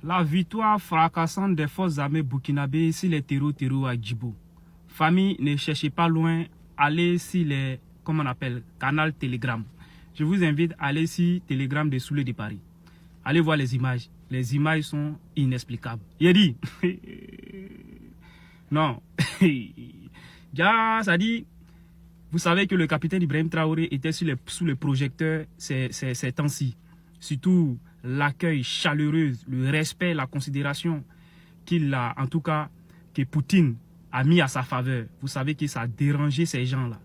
La victoire fracassante des forces armées burkinabées sur les terreaux à Djibo. Famille, ne cherchez pas loin, allez sur les, comment on appelle, canal Telegram. Je vous invite à aller sur Telegram des Soulés de Paris. Allez voir les images. Les images sont inexplicables. Il dit, non, ça dit, vous savez que le capitaine Ibrahim Traoré était sous les projecteurs ces temps-ci. Surtout l'accueil chaleureux, le respect, la considération qu'il a, en tout cas, que Poutine a mis à sa faveur. Vous savez que ça a dérangé ces gens-là.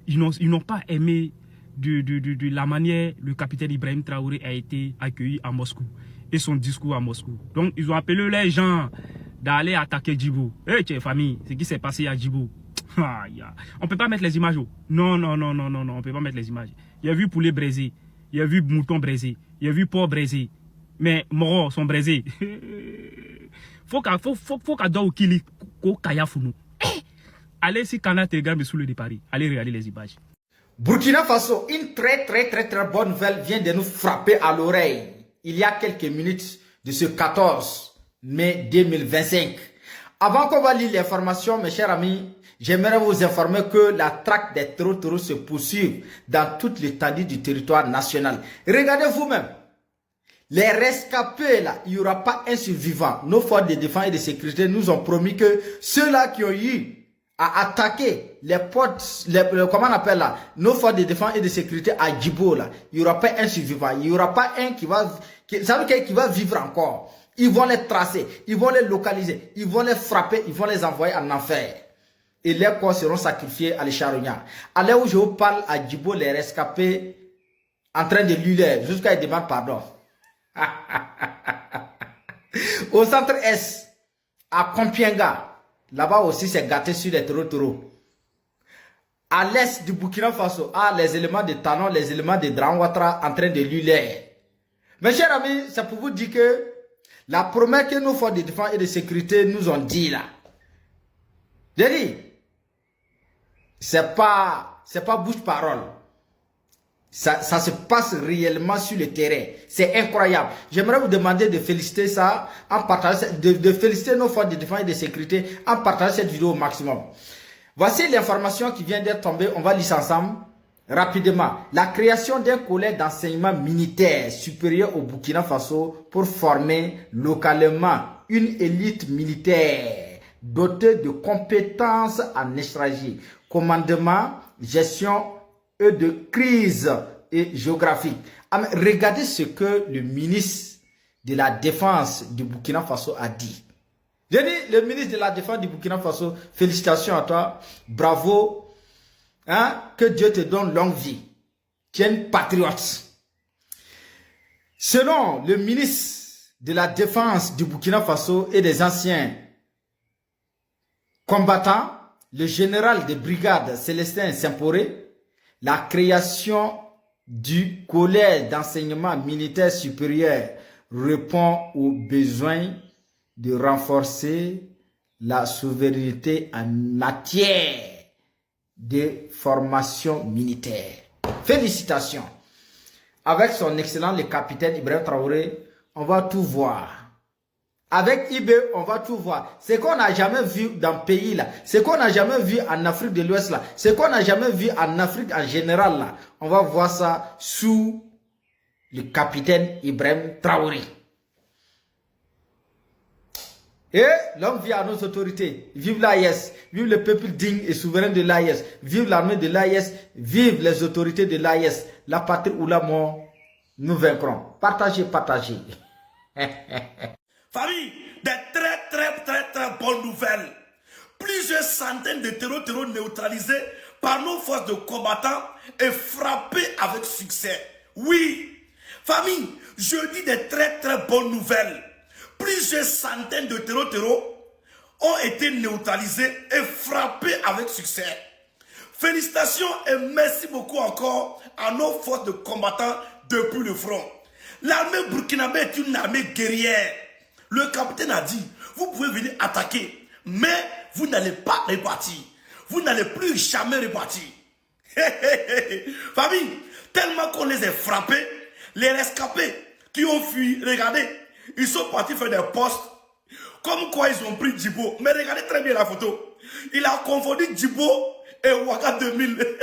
Ils n'ont pas aimé de la manière le capitaine Ibrahim Traoré a été accueilli à Moscou et son discours à Moscou. Donc, ils ont appelé les gens d'aller attaquer Djibo. Hey, famille, ce qui s'est passé à Djibo. On ne peut pas mettre les images. Non, on ne peut pas mettre les images. Il y a vu poulet braisé, il y a vu mouton braisé, il y a vu porc braisé, mais morts sont braisés. Faut qu'à doit qu'il kaya funu. Allez sur canal Telegram de Soulé de Paris. Allez regarder les images. Burkina Faso, une très bonne nouvelle vient de nous frapper à l'oreille. Il y a quelques minutes de ce 14 mai 2025. Avant qu'on va lire l'information, mes chers amis, j'aimerais vous informer que la traque des terreaux se poursuit dans toute l'étendue du territoire national. Regardez vous-même. Les rescapés là, il n'y aura pas un survivant. Nos forces de défense et de sécurité nous ont promis que ceux-là qui ont eu à attaquer les portes, comment on appelle là, nos forces de défense et de sécurité à Djibo là, il n'y aura pas un survivant. Il n'y aura pas un qui va vivre encore. Ils vont les tracer, ils vont les localiser, ils vont les frapper, ils vont les envoyer en enfer. Et les corps seront sacrifiés à l'Echaronia. À l'heure où je vous parle à Djibo, les rescapés en train de lutter jusqu'à ils demandent pardon. Au centre Est, à Kompienga, là-bas aussi c'est gâté sur les terreaux. À l'est du Burkina Faso, les éléments de Tanon, les éléments de Dranwatra en train de lutter. Mes chers amis, c'est pour vous dire que la promesse que nos forces de défense et de sécurité nous ont dit là, j'ai dit, c'est pas bouche-parole. Ça se passe réellement sur le terrain. C'est incroyable. J'aimerais vous demander de féliciter ça, en partageant, de féliciter nos forces de défense et de sécurité en partageant cette vidéo au maximum. Voici l'information qui vient d'être tombée. On va lire ça ensemble rapidement. La création d'un collège d'enseignement militaire supérieur au Burkina Faso pour former localement une élite militaire dotée de compétences en stratégie, commandement, gestion et de crise et géographique. Regardez ce que le ministre de la Défense du Burkina Faso a dit. J'ai dit, le ministre de la Défense du Burkina Faso, félicitations à toi, bravo, que Dieu te donne longue vie. Tu es une patriote. Selon le ministre de la Défense du Burkina Faso et des anciens combattants, le général de brigade Célestin Simporé, la création du collège d'enseignement militaire supérieur répond aux besoins de renforcer la souveraineté en matière de formation militaire. Félicitations. Avec son excellent le capitaine Ibrahim Traoré, on va tout voir. Avec IB, on va tout voir. Ce qu'on n'a jamais vu dans le pays là, ce qu'on n'a jamais vu en Afrique de l'Ouest là, ce qu'on n'a jamais vu en Afrique en général là, on va voir ça sous le capitaine Ibrahim Traoré. Et longue vie à nos autorités. Vive l'AES, vive le peuple digne et souverain de l'AES, vive l'armée de l'AES, vive les autorités de l'AES. La patrie ou la mort, nous vaincrons. Partagez. Famille, des très bonnes nouvelles. Plusieurs centaines de terreaux neutralisés par nos forces de combattants et frappés avec succès. Oui, famille, je dis des très bonnes nouvelles. Plusieurs centaines de terreaux ont été neutralisés et frappés avec succès. Félicitations et merci beaucoup encore à nos forces de combattants depuis le front. L'armée burkinabé est une armée guerrière. Le capitaine a dit, vous pouvez venir attaquer, mais vous n'allez pas repartir. Vous n'allez plus jamais repartir. Famille, tellement qu'on les a frappés, les rescapés qui ont fui, regardez, Ils sont partis faire des posts comme quoi ils ont pris Djibo. Mais regardez très bien la photo. Il a confondu Djibo et Ouaga 2000.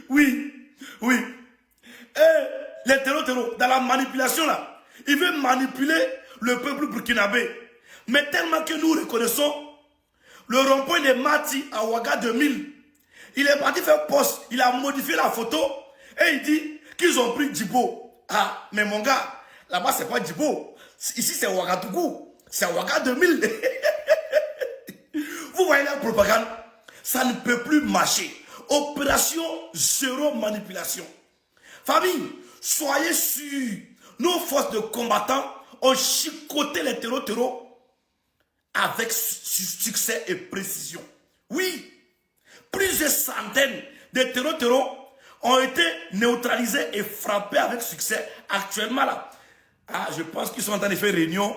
Oui, oui. Et les terreaux, dans la manipulation là, il veut manipuler le peuple burkinabé. Mais tellement que nous reconnaissons le rond-point de Mati à Ouaga 2000. Il est parti faire poste, il a modifié la photo et il dit qu'ils ont pris Djibo. Ah, mais mon gars, là-bas c'est pas Djibo. Ici c'est Ouagadougou. C'est Ouaga 2000. Vous voyez la propagande? Ça ne peut plus marcher. Opération zéro manipulation. Famille, soyez sûrs, nos forces de combattants ont chicoté les terreaux avec succès et précision. Oui, plusieurs centaines de terreaux ont été neutralisés et frappés avec succès. Actuellement là, je pense qu'ils sont en train de faire réunion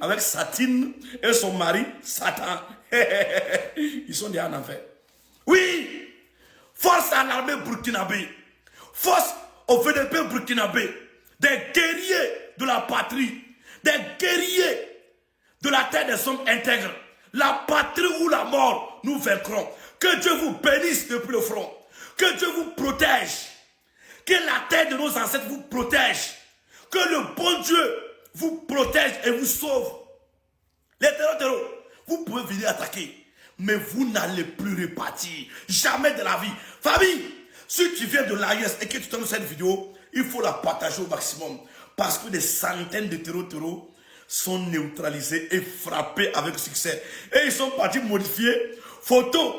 avec Satine et son mari, Satan. Ils sont déjà en enfer. Oui, force à l'armée burkinabé, force au VDP burkinabé, des guerriers de la patrie, des guerriers de la terre des hommes intègres. La patrie ou la mort, nous vaincrons. Que Dieu vous bénisse depuis le front. Que Dieu vous protège. Que la terre de nos ancêtres vous protège. Que le bon Dieu vous protège et vous sauve. Les terreaux, vous pouvez venir attaquer. Mais vous n'allez plus repartir. Jamais de la vie. Famille, si tu viens de l'AIS et que tu tombes cette vidéo, il faut la partager au maximum. Parce que des centaines de terreaux sont neutralisés et frappés avec succès. Et ils sont partis modifier photos.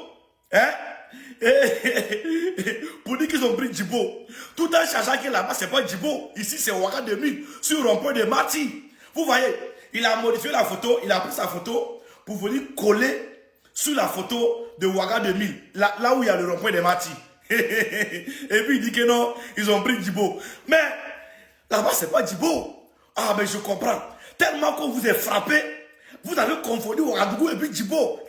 Pour dire qu'ils ont pris Djibo. Tout en sachant que là-bas, c'est pas Djibo. Ici, c'est Ouaga 2000. Sur le rond-point de Mati. Vous voyez, il a modifié la photo. Il a pris sa photo pour venir coller sur la photo de Ouaga 2000. Là où il y a le rond-point de Mati. Et puis il dit que non, ils ont pris Djibo. Mais là-bas, c'est pas Djibo. Ah, mais je comprends. Tellement qu'on vous est frappé, vous avez confondu Ouagadougou et puis Djibo.